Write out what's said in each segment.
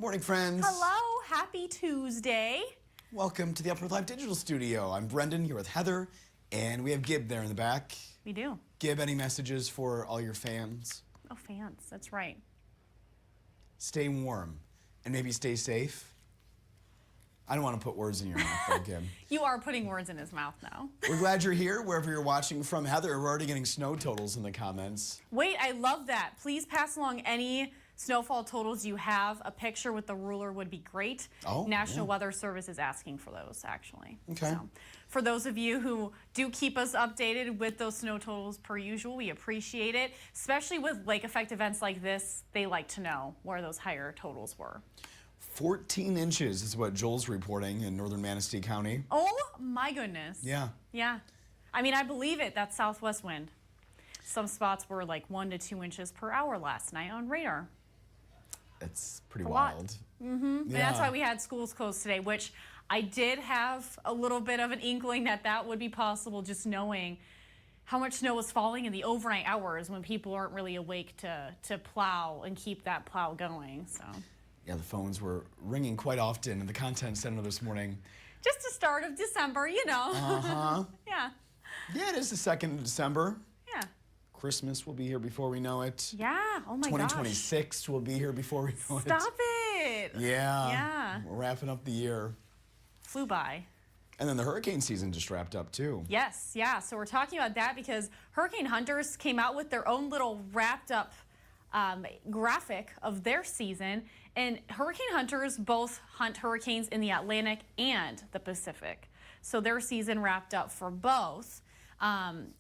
Morning, friends. Hello, happy Tuesday. Welcome to the Upward Live Digital Studio. I'm Brendan here with Heather, and we have Gib there in the back. We do. Gib, any messages for all your fans? Oh, fans, that's right. Stay warm, and maybe stay safe. I don't want to put words in your mouth, though, Gib. You are putting words in his mouth now. We're glad you're here, wherever you're watching from. Heather, we're already getting snow totals in the comments. Wait, I love that. Please pass along any snowfall totals you have. A picture with the ruler would be great. Oh, National yeah. Weather Service is asking for those, actually. Okay. So, for those of you who do keep us updated with those snow totals per usual, we appreciate it. Especially with lake effect events like this, they like to know where those higher totals were. 14 inches is what Joel's reporting in northern Manistee County. Oh, my goodness. Yeah. Yeah. I mean, I believe it. That's southwest wind. Some spots were like 1 to 2 inches per hour last night on radar. It's pretty A wild. lot. And that's why we had schools closed today, which I did have a little bit of an inkling that that would be possible, just knowing how much snow was falling in the overnight hours when people aren't really awake to plow and keep that plow going. So. Yeah, the phones were ringing quite often in the content center this morning. Just the start of December, you know. Uh-huh. Yeah. Yeah, it is the 2nd of December. Yeah. Christmas will be here before we know it. Yeah. Oh my gosh. 2026 will be here before we know it. Stop it. Yeah. Yeah. We're wrapping up the year. Flew by. And then the hurricane season just wrapped up too. Yes, yeah. So we're talking about that because hurricane hunters came out with their own little wrapped up graphic of their season. And hurricane hunters both hunt hurricanes in the Atlantic and the Pacific. So their season wrapped up for both.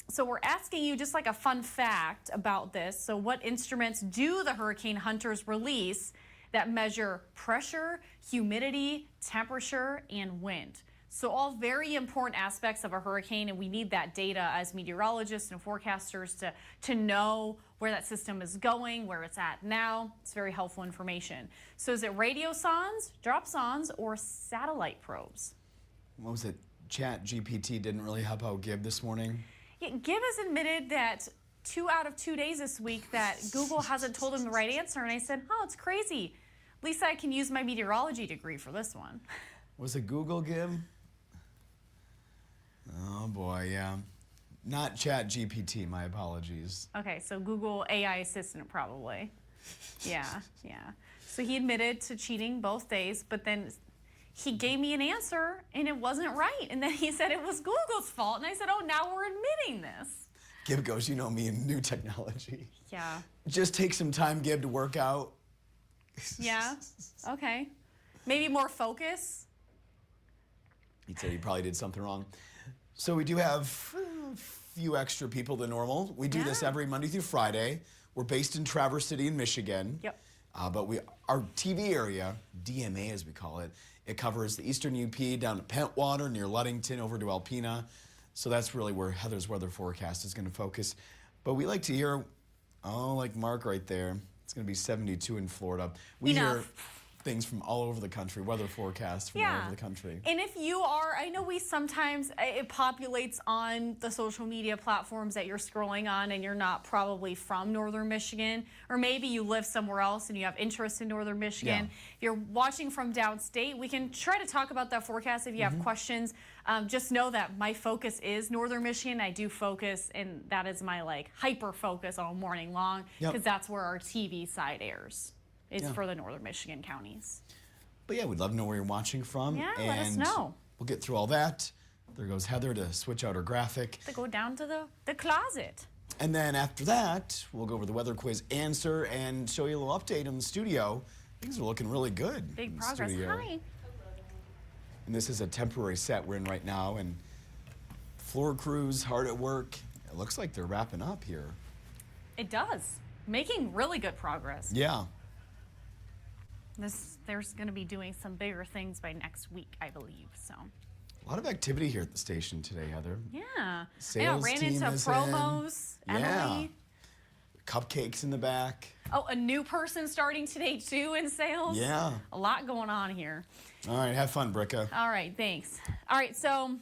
So we're asking you just like a fun fact about this. So what instruments do the hurricane hunters release that measure pressure, humidity, temperature, and wind? So all very important aspects of a hurricane, and we need that data as meteorologists and forecasters to know where that system is going, where it's at now. It's very helpful information. So is it radio sondes, drop sondes, or satellite probes? What was it? Chat GPT didn't really help out Gib this morning. Yeah, Gib has admitted that 2 out of 2 days this week that Google hasn't told him the right answer, and I said, oh, it's crazy. At least I can use my meteorology degree for this one. Was it Google, Gib? Oh boy, yeah. Not Chat GPT, my apologies. Okay, so Google AI Assistant probably. Yeah, yeah. So he admitted to cheating both days, but then he gave me an answer and it wasn't right. And then he said it was Google's fault. And I said, oh, now we're admitting this. Gib goes, you know me and new technology. Yeah. Just take some time, Gib, to work out. Yeah, okay. Maybe more focus. He said he probably did something wrong. So we do have a few extra people than normal. We do this every Monday through Friday. We're based in Traverse City in Michigan. Yep. But our TV area, DMA as we call it, it covers the eastern UP down to Pentwater, near Ludington, over to Alpena. So that's really where Heather's weather forecast is going to focus. But we like to hear, oh, like Mark right there, it's going to be 72 in Florida. We hear things from all over the country, weather forecasts from all over the country. And if you are, I know we sometimes, it populates on the social media platforms that you're scrolling on and you're not probably from northern Michigan, or maybe you live somewhere else and you have interest in northern Michigan. If you're watching from downstate, we can try to talk about that forecast if you have questions. Just know that my focus is northern Michigan. I do focus, and that is my like hyper focus all morning long, because that's where our TV side airs. Is for the northern Michigan counties. But yeah, we'd love to know where you're watching from. Yeah, and let us know. We'll get through all that. There goes Heather to switch out her graphic. To go down to the closet. And then after that, we'll go over the weather quiz answer and show you a little update in the studio. Things are looking really good. Big progress. Hi. And this is a temporary set we're in right now, and floor crews hard at work. It looks like they're wrapping up here. It does. Making really good progress. Yeah. There's going to be doing some bigger things by next week, I believe. So. A lot of activity here at the station today, Heather. Yeah. Sales ran team into is promos. in. Emily. Yeah. Cupcakes in the back. Oh, a new person starting today too in sales. Yeah. A lot going on here. All right, have fun, Bricca. All right, thanks. All right, so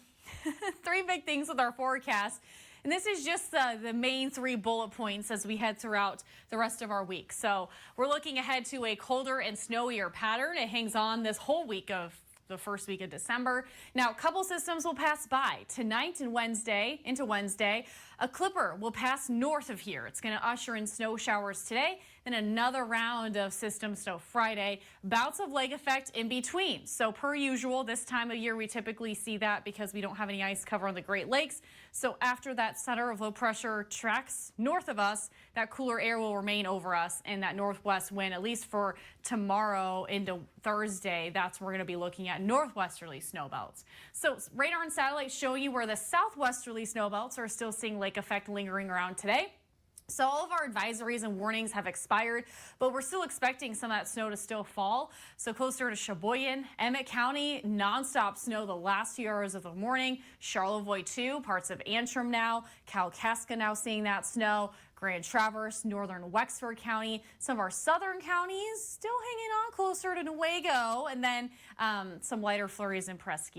3 big things with our forecast. And this is just the main 3 bullet points as we head throughout the rest of our week. So we're looking ahead to a colder and snowier pattern. It hangs on this whole week of the first week of December. Now, a couple systems will pass by tonight and Wednesday into Wednesday. A clipper will pass north of here. It's going to usher in snow showers today, then another round of system snow Friday. Bouts of lake effect in between. So per usual, this time of year, we typically see that because we don't have any ice cover on the Great Lakes. So after that center of low pressure tracks north of us, that cooler air will remain over us, and that northwest wind, at least for tomorrow into Thursday, that's what we're going to be looking at, northwesterly snow belts. So radar and satellite show you where the southwesterly snow belts are still seeing lake effect lingering around today. So all of our advisories and warnings have expired, but we're still expecting some of that snow to still fall. So closer to Sheboygan, Emmett County, nonstop snow the last few hours of the morning. Charlevoix too, parts of Antrim now, Kalkaska now seeing that snow. Grand Traverse, northern Wexford County, some of our southern counties still hanging on closer to Newaygo, and then some lighter flurries in Presque.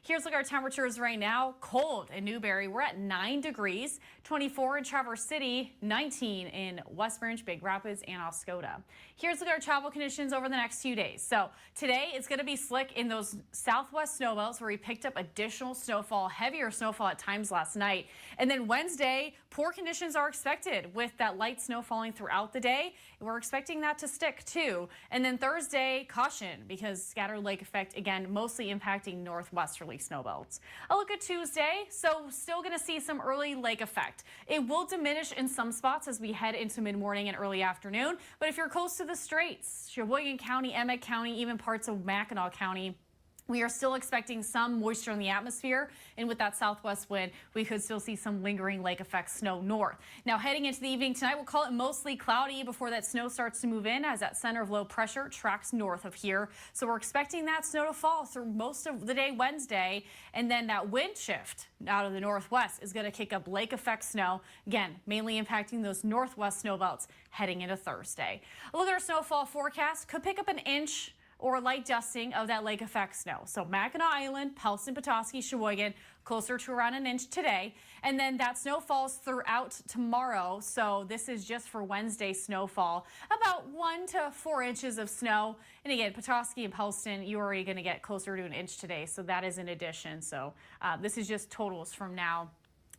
Here's look at our temperatures right now. Cold in Newberry, we're at 9 degrees, 24 in Traverse City, 19 in West Branch, Big Rapids, and Oscoda. Here's look at our travel conditions over the next few days. So today it's going to be slick in those southwest snow belts where we picked up additional snowfall, heavier snowfall at times last night. And then Wednesday, poor conditions are expected with that light snow falling throughout the day. We're expecting that to stick too. And then Thursday, caution because scattered lake effect, again, mostly impacting northwesterly snow belts. A look at Tuesday. So still going to see some early lake effect. It will diminish in some spots as we head into mid-morning and early afternoon. But if you're close to the straits, Sheboygan County, Emmett County, even parts of Mackinac County, we are still expecting some moisture in the atmosphere, and with that southwest wind, we could still see some lingering lake effect snow north. Now, heading into the evening tonight, we'll call it mostly cloudy before that snow starts to move in as that center of low pressure tracks north of here. So we're expecting that snow to fall through most of the day Wednesday, and then that wind shift out of the northwest is going to kick up lake effect snow, again, mainly impacting those northwest snow belts heading into Thursday. A look at our snowfall forecast. Could pick up an inch or light dusting of that lake effect snow. So Mackinac Island, Pellston, Petoskey, Sheboygan, closer to around an inch today. And then that snow falls throughout tomorrow. So this is just for Wednesday snowfall, about 1 to 4 inches of snow. And again, Petoskey and Pellston, you're already going to get closer to an inch today. So that is in addition. So this is just totals from now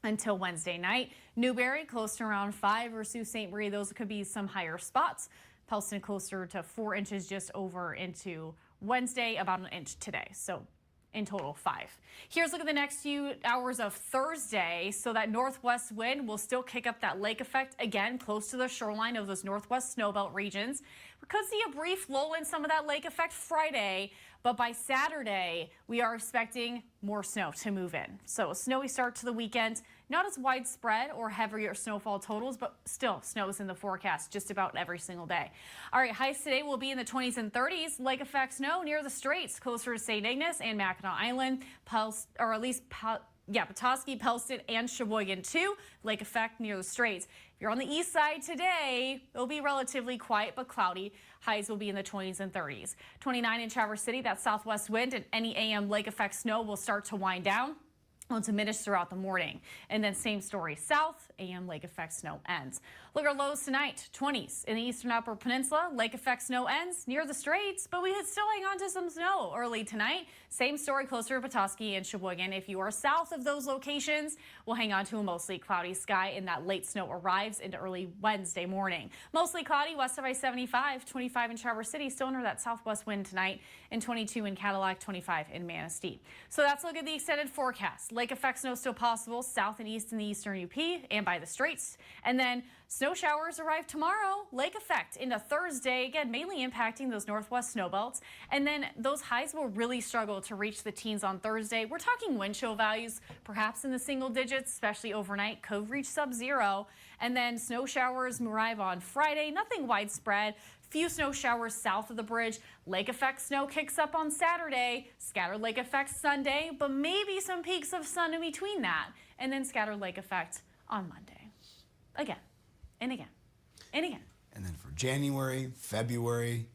until Wednesday night. Newberry, close to around 5, or Sault Ste. Marie, those could be some higher spots. Pellston closer to 4 inches just over into Wednesday, about an inch today. So in total 5. Here's a look at the next few hours of Thursday. So that northwest wind will still kick up that lake effect again, close to the shoreline of those northwest snowbelt regions. We could see a brief lull in some of that lake effect Friday, but by Saturday, we are expecting more snow to move in. So a snowy start to the weekend, not as widespread or heavier snowfall totals, but still snow is in the forecast just about every single day. All right, highs today will be in the 20s and 30s. Lake effect snow near the straits, closer to St. Ignace and Mackinac Island, Petoskey, Pellston, and Sheboygan too. Lake effect near the straits. If you're on the east side today, it'll be relatively quiet but cloudy. Highs will be in the 20s and 30s. 29 in Traverse City, that southwest wind and any AM lake effect snow will start to wind down. Will diminish throughout the morning. And then same story south, AM lake effect snow ends. Look at our lows tonight, 20s in the eastern upper peninsula. Lake effect snow ends near the straits, but we could still hang on to some snow early tonight. Same story closer to Petoskey and Sheboygan. If you are south of those locations, we'll hang on to a mostly cloudy sky, and that late snow arrives into early Wednesday morning. Mostly cloudy west of I-75, 25 in Traverse City, still under that southwest wind tonight, and 22 in Cadillac, 25 in Manistee. So that's a look at the extended forecast. Lake effect snow still possible south and east in the eastern UP and by the straits. And then snow showers arrive tomorrow. Lake effect into Thursday, again, mainly impacting those northwest snow belts. And then those highs will really struggle to reach the teens on Thursday. We're talking wind chill values, perhaps in the single digits, especially overnight, could reach sub-zero. And then snow showers arrive on Friday, nothing widespread. Few snow showers south of the bridge. Lake effect snow kicks up on Saturday. Scattered lake effect Sunday, but maybe some peaks of sun in between that. And then scattered lake effect on Monday. Again, and again, and again. And then for January, February,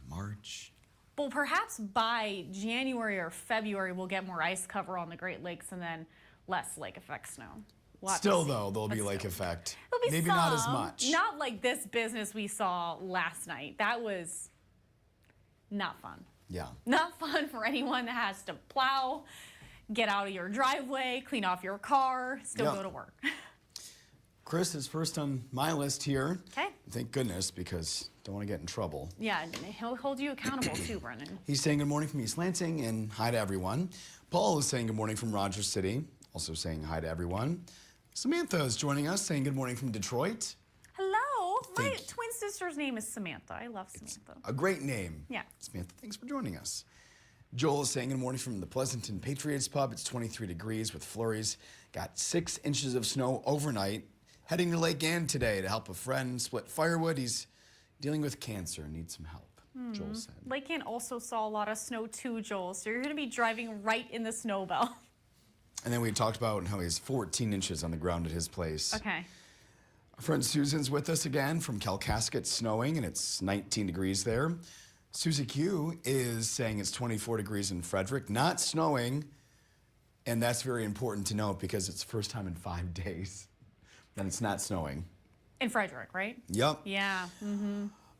March. Well, perhaps by January or February, we'll get more ice cover on the Great Lakes and then less lake effect snow. We'll have to Still, see. though, there'll But be lake still. effect. There'll be Maybe not as some. much. Not like this business we saw last night. That was not fun. Yeah. Not fun for anyone that has to plow, get out of your driveway, clean off your car, still Yep. go to work. Chris is first on my list here. Okay. Thank goodness, because don't want to get in trouble. Yeah, and he'll hold you accountable too, Brennan. He's saying good morning from East Lansing and hi to everyone. Paul is saying good morning from Rogers City, also saying hi to everyone. Samantha is joining us, saying good morning from Detroit. Hello. My Thank you. twin sister's name is Samantha. I love Samantha. A great name. Yeah. Samantha, thanks for joining us. Joel is saying good morning from the Pleasanton Patriots Pub. It's 23 degrees with flurries. Got 6 inches of snow overnight. Heading to Lake Ann today to help a friend split firewood. He's dealing with cancer and needs some help, Joel said. Lake Ann also saw a lot of snow too, Joel, so you're going to be driving right in the snow belt. And then we talked about how he has 14 inches on the ground at his place. Okay. Our friend Susan's with us again from Kalkaska. It's snowing and it's 19 degrees there. Susie Q is saying it's 24 degrees in Frederick, not snowing. And that's very important to note because it's the first time in 5 days that it's not snowing. In Frederick, right? Yep. Yeah.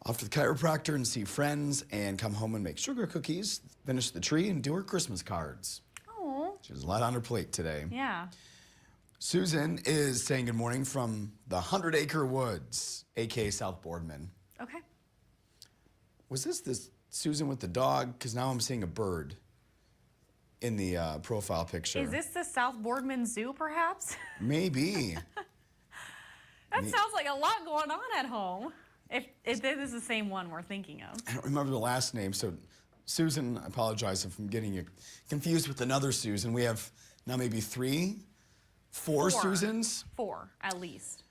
Off to the chiropractor and see friends and come home and make sugar cookies, finish the tree, and do her Christmas cards. Oh, She has a lot on her plate today. yeah. Susan is saying good morning from the 100 Acre Woods, aka South Boardman. Okay. Was this Susan with the dog? Because now I'm seeing a bird in the profile picture. Is this the South Boardman Zoo, perhaps? Maybe. That sounds like a lot going on at home. If this is the same one we're thinking of. I don't remember the last name, so Susan, I apologize if I'm getting you confused with another Susan. We have now maybe 3, 4 Susans. 4, at least.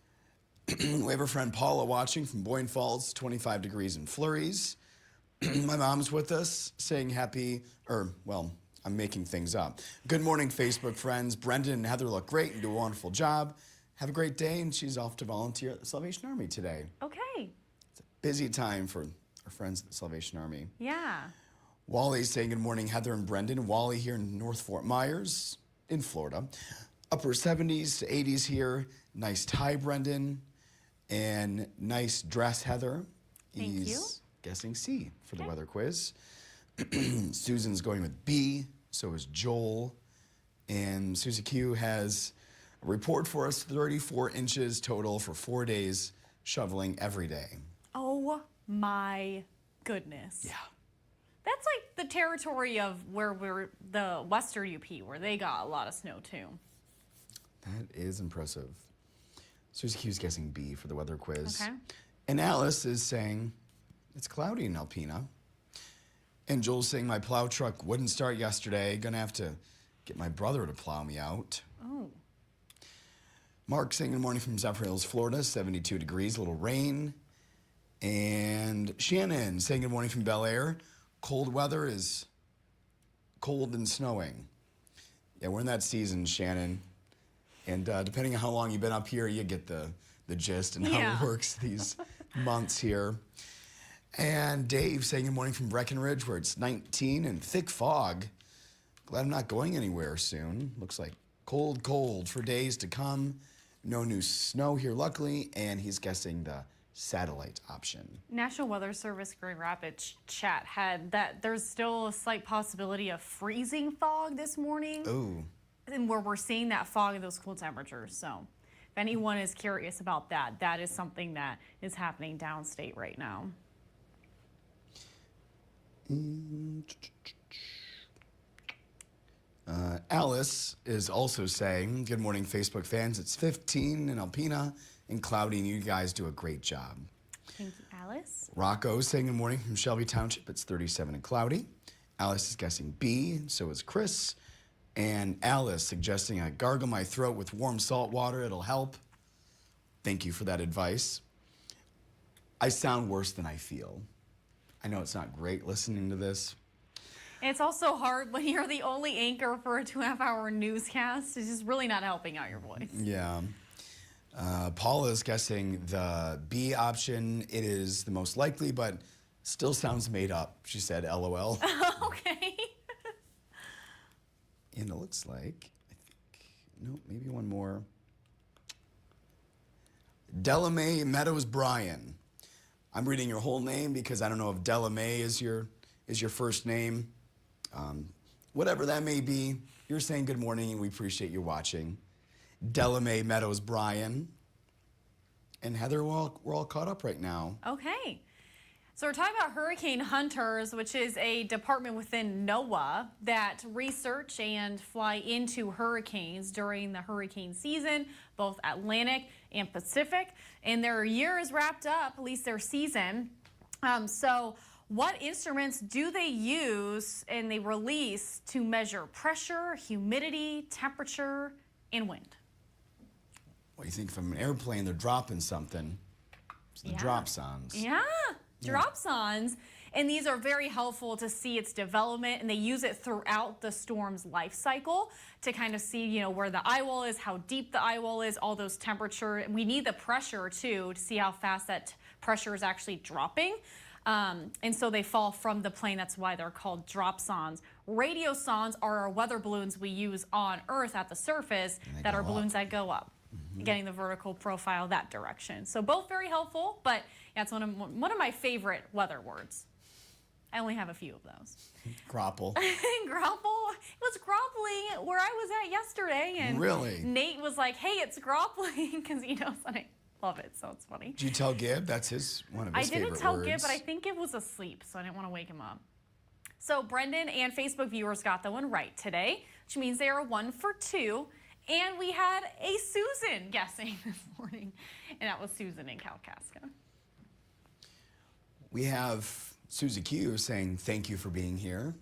We have our friend Paula watching from Boyne Falls, 25 degrees and flurries. My mom's with us saying I'm making things up. Good morning, Facebook friends. Brendan and Heather look great and do a wonderful job. Have a great day, and she's off to volunteer at the Salvation Army today. Okay. It's a busy time for our friends at the Salvation Army. Yeah. Wally's saying good morning, Heather and Brendan. Wally here in North Fort Myers in Florida. Upper 70s to 80s here. Nice tie, Brendan. And nice dress, Heather. Thank you. He's guessing C for the weather quiz. Susan's going with B, so is Joel. And Susie Q has a report for us, 34 inches total for 4 days, shoveling every day. Oh my goodness. Yeah. That's like the territory of where we're the Western UP, where they got a lot of snow too. That is impressive. Susie Q's guessing B for the weather quiz. Okay. And Alice is saying it's cloudy in Alpena. And Joel's saying my plow truck wouldn't start yesterday. Gonna have to get my brother to plow me out. Oh. Mark saying good morning from Zephyr Hills, Florida, 72 degrees, a little rain. And Shannon saying good morning from Bel Air. Cold weather is cold and snowing. Yeah, we're in that season, Shannon. And depending on how long you've been up here, you get the gist and how Yeah. it works these months here. And Dave saying good morning from Breckenridge, where it's 19 and thick fog. Glad I'm not going anywhere soon. Looks like cold for days to come. No new snow here, luckily. And he's guessing the satellite option. National Weather Service Grand Rapids chat had that there's still a slight possibility of freezing fog this morning. Oh. And where we're seeing that fog and those cool temperatures. So if anyone is curious about that, that is something that is happening downstate right now. Alice is also saying, good morning, Facebook fans. It's 15 in Alpena and cloudy, and you guys do a great job. Thank you, Alice. Rocco saying good morning from Shelby Township. It's 37 and cloudy. Alice is guessing B, so is Chris. And Alice suggesting I gargle my throat with warm salt water. It'll help. Thank you for that advice. I sound worse than I feel. I know it's not great listening to this. And it's also hard when you're the only anchor for a 2.5-hour newscast. It's just really not helping out your voice. Yeah. Paula is guessing the B option. It is the most likely, but still sounds made up. She said, LOL. Okay. And it looks like, I think, no, maybe one more. Delamay Meadows Bryan. I'm reading your whole name because I don't know if Delamay is your first name. Whatever that may be, you're saying good morning and we appreciate you watching. Delamay Meadows Bryan. And Heather, we're all caught up right now. Okay. So we're talking about hurricane hunters, which is a department within NOAA that research and fly into hurricanes during the hurricane season, both Atlantic and Pacific. And their year is wrapped up, at least their season. So what instruments do they use and they release to measure pressure, humidity, temperature, and wind? Well, you think from an airplane, they're dropping something. It's the dropsons. Yeah. Dropsons, and these are very helpful to see its development, and they use it throughout the storm's life cycle to kind of see, where the eye wall is, how deep the eye wall is, all those temperature. We need the pressure too to see how fast that pressure is actually dropping. And so they fall from the plane. That's why they're called dropsons. Radiosons are our weather balloons we use on Earth at the surface that are balloons that go up. Getting the vertical profile that direction. So both very helpful, but yeah, it's one of my favorite weather words. I only have a few of those. Grapple. Grapple. It was grappling where I was at yesterday, and really? Nate was like, "Hey, it's grappling," because and I love it, so it's funny. Did you tell Gib? That's one of his favorite words. I didn't tell Gib, but I think Gib was asleep, so I didn't want to wake him up. So Brendan and Facebook viewers got that one right today, which means they are 1 for 2. And we had a Susan guessing this morning, and that was Susan in Kalkaska. We have Susie Q saying thank you for being here.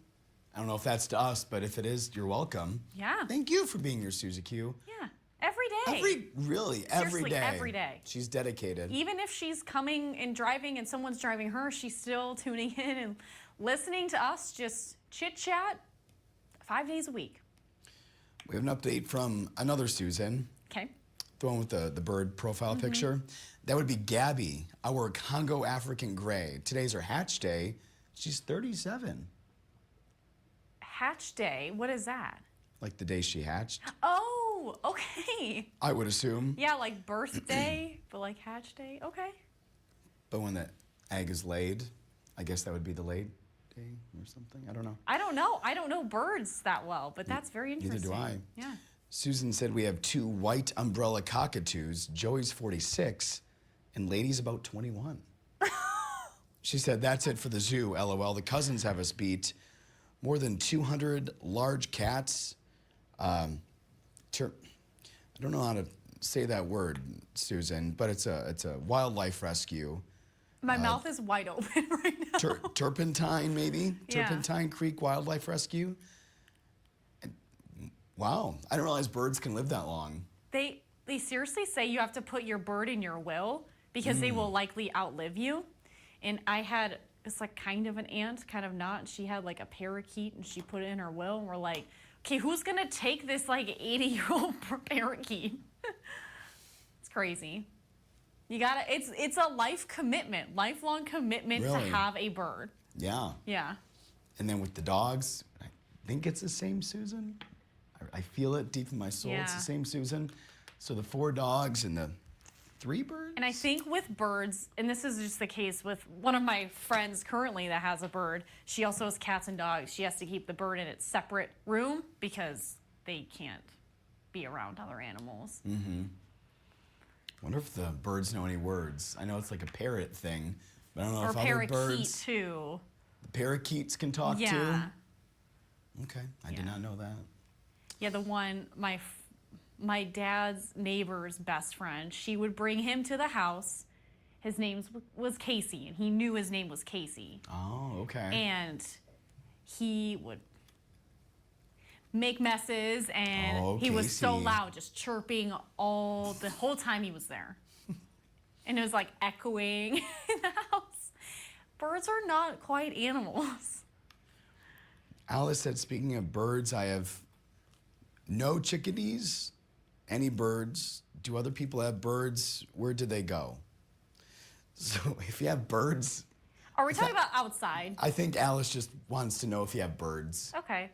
I don't know if that's to us, but if it is, you're welcome. Yeah. Thank you for being here, Susie Q. Yeah, every day. Every day. Every day. She's dedicated. Even if she's coming and driving and someone's driving her, she's still tuning in and listening to us just chit-chat 5 days a week. We have an update from another Susan. Okay. The one with the bird profile picture. That would be Gabby, our Congo African gray. Today's her hatch day. She's 37. Hatch day? What is that? Like the day she hatched. Oh, okay. I would assume. Yeah, like birthday, but like hatch day. Okay. But when the egg is laid, I guess that would be the laid day or something. I don't know. I don't know birds that well, but that's very interesting. Neither do I. Yeah. Susan said we have 2 white umbrella cockatoos. Joey's 46 and Lady's about 21. She said, that's it for the zoo, LOL. The cousins have us beat. More than 200 large cats. I don't know how to say that word, Susan, but it's a wildlife rescue. My mouth is wide open right now. Turpentine, maybe? Yeah. Turpentine Creek Wildlife Rescue. Wow, I didn't realize birds can live that long. They seriously say you have to put your bird in your will because they will likely outlive you. And I had, it's like kind of an aunt, kind of not. And she had like a parakeet and she put it in her will. And we're like, okay, who's gonna take this like 80-year-old parakeet? It's crazy. You gotta, it's a life commitment, lifelong commitment to have a bird. Yeah. Yeah. And then with the dogs, I think it's the same Susan. I feel it deep in my soul. It's the same Susan. So the 4 dogs and the 3 birds? And I think with birds, and this is just the case with one of my friends currently that has a bird, she also has cats and dogs. She has to keep the bird in its separate room because they can't be around other animals. Mm-hmm. Wonder if the birds know any words. I know it's like a parrot thing, but I don't know if other birds... too. The parakeets can talk too? Okay, I did not know that. Yeah, the one, my dad's neighbor's best friend, she would bring him to the house. His name was Casey, and he knew his name was Casey. Oh, okay. And he would make messes, and he was so loud, just chirping the whole time he was there. And it was like echoing in the house. Birds are not quite animals. Alice said, speaking of birds, I have no chickadees, any birds. Do other people have birds? Where do they go? So if you have birds... Are we talking about outside? I think Alice just wants to know if you have birds. Okay.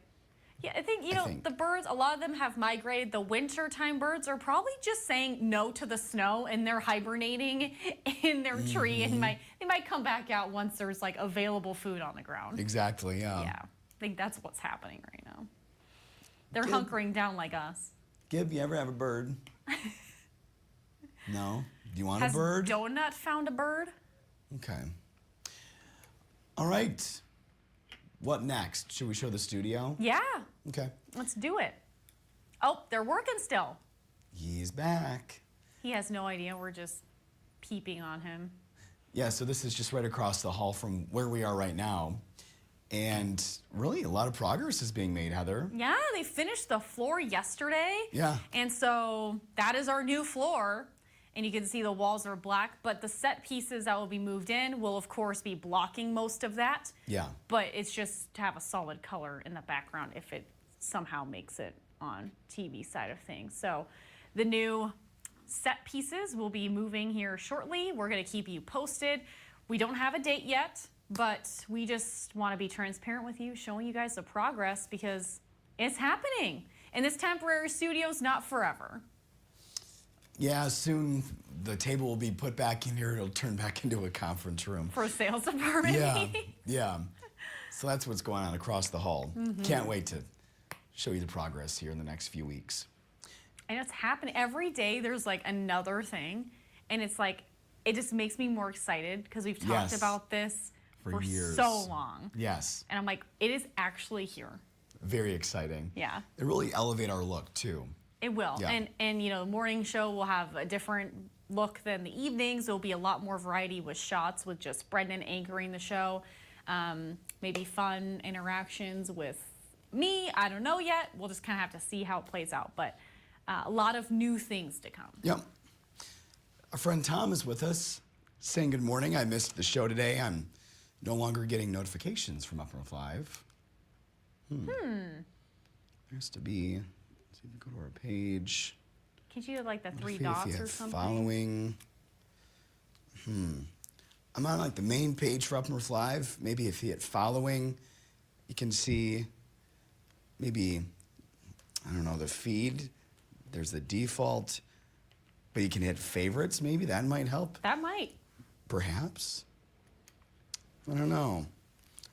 Yeah, I think, you know, the birds, a lot of them have migrated. The wintertime birds are probably just saying no to the snow, and they're hibernating in their tree, and they might come back out once there's like available food on the ground. Exactly, yeah. Yeah, I think that's what's happening right now. They're hunkering down like us. Gib, you ever have a bird? No? Do you want Has a bird? Donut found a bird? Okay. All right. What next? Should we show the studio? Yeah. Okay. Let's do it. Oh, they're working still. He's back. He has no idea. We're just peeping on him. Yeah, so this is just right across the hall from where we are right now. And really, a lot of progress is being made, Heather. Yeah, they finished the floor yesterday. Yeah. And so that is our new floor. And you can see the walls are black, but the set pieces that will be moved in will, of course, be blocking most of that. Yeah. But it's just to have a solid color in the background if it somehow makes it on TV side of things. So the new set pieces will be moving here shortly. We're going to keep you posted. We don't have a date yet, but we just want to be transparent with you, showing you guys the progress because it's happening. And this temporary studio is not forever. Yeah, soon the table will be put back in here. It'll turn back into a conference room. For a sales department Yeah, meeting. yeah. So that's what's going on across the hall. Can't wait to show you the progress here in the next few weeks. And it's happening every day. There's like another thing. And it's like, it just makes me more excited because we've talked about this for years. so long. Yes. And I'm like, it is actually here. Very exciting. Yeah. It really elevate our look too. It will. Yeah. And you know, the morning show will have a different look than the evenings. There'll be a lot more variety with shots with just Brendan anchoring the show. Maybe fun interactions with me. I don't know yet. We'll just kind of have to see how it plays out. But a lot of new things to come. Yep. Our friend Tom is with us saying good morning. I missed the show today. I'm no longer getting notifications from Up North Live. There's to be. Let's see if we go to our page. Can't you do like the three If you dots or have something? Following. I'm on like the main page for Up North Live. Maybe if you hit following, you can see maybe, I don't know, the feed. There's the default, but you can hit favorites. Maybe that might help. That might. Perhaps. I don't know.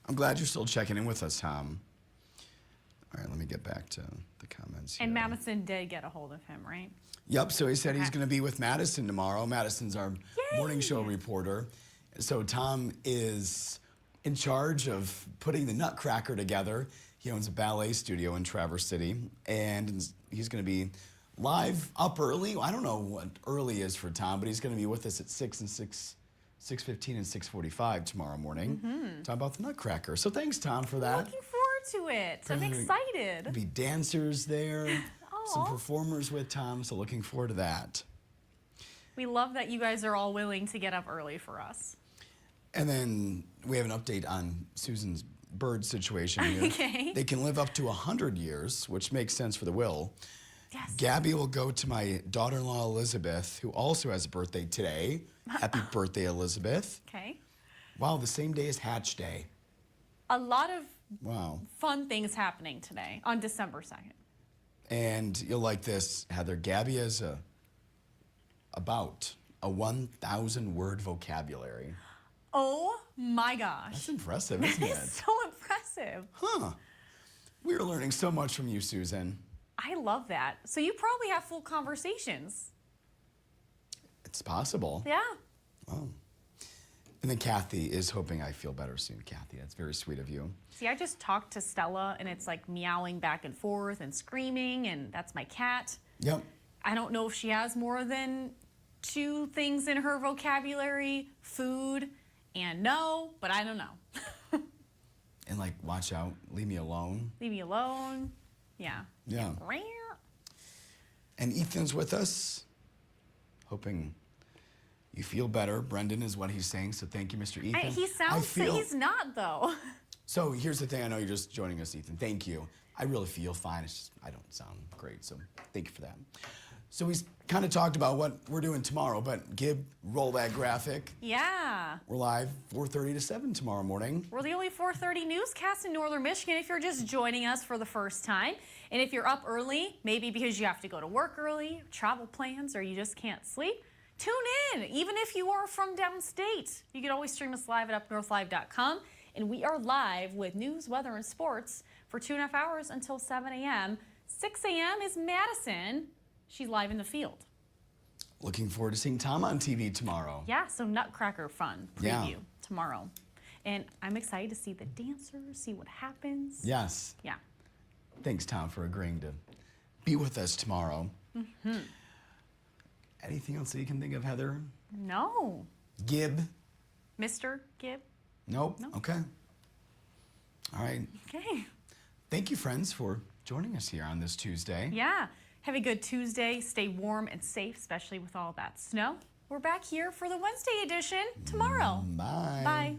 I'm glad you're still checking in with us, Tom. All right, let me get back to the comments here. And Madison did get a hold of him, right? Yep, so he said he's Okay. going to be with Madison tomorrow. Madison's our morning show reporter. So Tom is in charge of putting the Nutcracker together. He owns a ballet studio in Traverse City, and he's going to be live up early. I don't know what early is for Tom, but he's going to be with us at 6:15 and 6:45 tomorrow morning. Talk about the Nutcracker. So thanks, Tom, for that. Looking forward to it. I'm excited. There'll be dancers there, some Aw. performers with Tom, so looking forward to that. We love that you guys are all willing to get up early for us. And then we have an update on Susan's bird situation here. Okay. They can live up to 100 years, which makes sense for the will. Yes. Gabby will go to my daughter-in-law, Elizabeth, who also has a birthday today. Happy birthday, Elizabeth. Okay. Wow, the same day as Hatch Day. A lot of Wow. fun things happening today on December 2nd. And you'll like this, Heather. Gabby has about a 1,000-word vocabulary. Oh my gosh. That's impressive, isn't it? It's so impressive. Huh. We're learning so much from you, Susan. I love that. So you probably have full conversations. It's possible. Yeah. Wow. And then Kathy is hoping I feel better soon. Kathy, that's very sweet of you. See, I just talked to Stella and it's like meowing back and forth and screaming, and that's my cat. Yep. I don't know if she has more than 2 things in her vocabulary, food and no, but I don't know. And like, watch out, leave me alone. Leave me alone. Yeah. Yeah. And Ethan's with us, hoping you feel better. Brendan is what he's saying, so thank you, Mr. Ethan. He sounds he's not though. So here's the thing, I know you're just joining us, Ethan. Thank you. I really feel fine, it's just I don't sound great, so thank you for that. So we kind of talked about what we're doing tomorrow, but Gib, roll that graphic. Yeah. We're live 4:30 to 7 tomorrow morning. We're the only 4:30 newscast in Northern Michigan if you're just joining us for the first time. And if you're up early, maybe because you have to go to work early, travel plans, or you just can't sleep, tune in. Even if you are from downstate, you can always stream us live at upnorthlive.com. And we are live with news, weather, and sports for 2.5 hours until 7 a.m. 6 a.m. is Madison. She's live in the field. Looking forward to seeing Tom on TV tomorrow. Yeah, so Nutcracker fun preview Yeah. tomorrow. And I'm excited to see the dancers, see what happens. Yes. Yeah. Thanks, Tom, for agreeing to be with us tomorrow. Mm-hmm. Anything else that you can think of, Heather? No. Gib? Mr. Gibb? Nope. No. Okay. All right. Okay. Thank you, friends, for joining us here on this Tuesday. Yeah. Have a good Tuesday. Stay warm and safe, especially with all that snow. We're back here for the Wednesday edition tomorrow. Bye. Bye.